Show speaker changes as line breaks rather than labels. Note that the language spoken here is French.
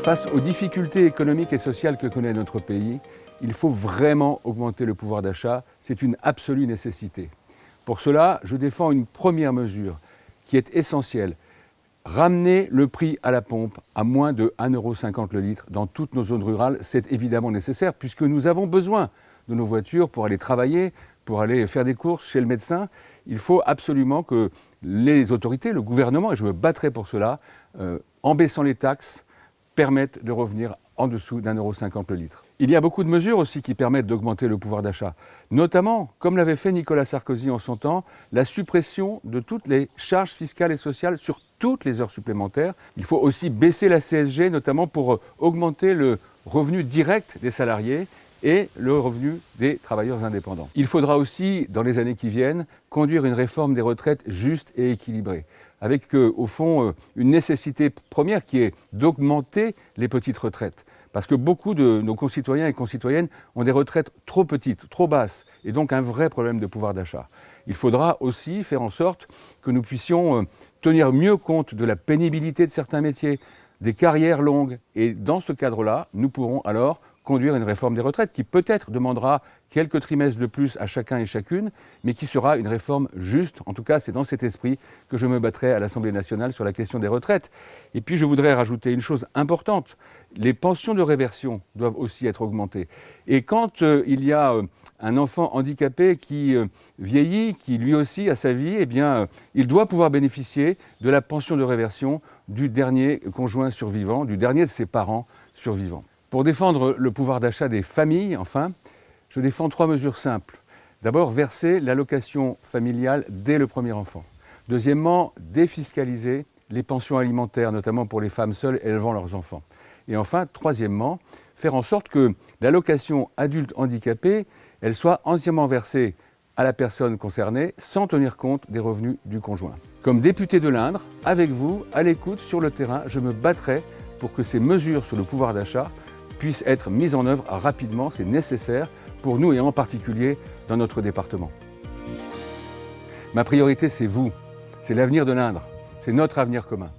Face aux difficultés économiques et sociales que connaît notre pays, il faut vraiment augmenter le pouvoir d'achat. C'est une absolue nécessité. Pour cela, je défends une première mesure qui est essentielle. Ramener le prix à la pompe à moins de 1,50 € le litre dans toutes nos zones rurales, c'est évidemment nécessaire puisque nous avons besoin de nos voitures pour aller travailler, pour aller faire des courses chez le médecin. Il faut absolument que les autorités, le gouvernement, et je me battrai pour cela, en baissant les taxes, permettent de revenir en dessous d'1,50 € le litre. Il y a beaucoup de mesures aussi qui permettent d'augmenter le pouvoir d'achat, notamment, comme l'avait fait Nicolas Sarkozy en son temps, la suppression de toutes les charges fiscales et sociales sur toutes les heures supplémentaires. Il faut aussi baisser la CSG, notamment pour augmenter le revenu direct des salariés et le revenu des travailleurs indépendants. Il faudra aussi, dans les années qui viennent, conduire une réforme des retraites juste et équilibrée, avec au fond une nécessité première qui est d'augmenter les petites retraites. Parce que beaucoup de nos concitoyens et concitoyennes ont des retraites trop petites, trop basses, et donc un vrai problème de pouvoir d'achat. Il faudra aussi faire en sorte que nous puissions tenir mieux compte de la pénibilité de certains métiers, des carrières longues, et dans ce cadre-là, nous pourrons alors conduire une réforme des retraites qui peut-être demandera quelques trimestres de plus à chacun et chacune, mais qui sera une réforme juste. En tout cas, c'est dans cet esprit que je me battrai à l'Assemblée nationale sur la question des retraites. Et puis, je voudrais rajouter une chose importante. Les pensions de réversion doivent aussi être augmentées. Et quand il y a un enfant handicapé qui vieillit, qui lui aussi a sa vie, eh bien, il doit pouvoir bénéficier de la pension de réversion du dernier conjoint survivant, du dernier de ses parents survivants. Pour défendre le pouvoir d'achat des familles, enfin, je défends 3 mesures simples. D'abord, verser l'allocation familiale dès le premier enfant. Deuxièmement, défiscaliser les pensions alimentaires, notamment pour les femmes seules élevant leurs enfants. Et enfin, troisièmement, faire en sorte que l'allocation adulte handicapé, elle soit entièrement versée à la personne concernée sans tenir compte des revenus du conjoint. Comme député de l'Indre, avec vous, à l'écoute, sur le terrain, je me battrai pour que ces mesures sur le pouvoir d'achat puissent être mises en œuvre rapidement. C'est nécessaire pour nous et en particulier dans notre département. Ma priorité, c'est vous, c'est l'avenir de l'Indre, c'est notre avenir commun.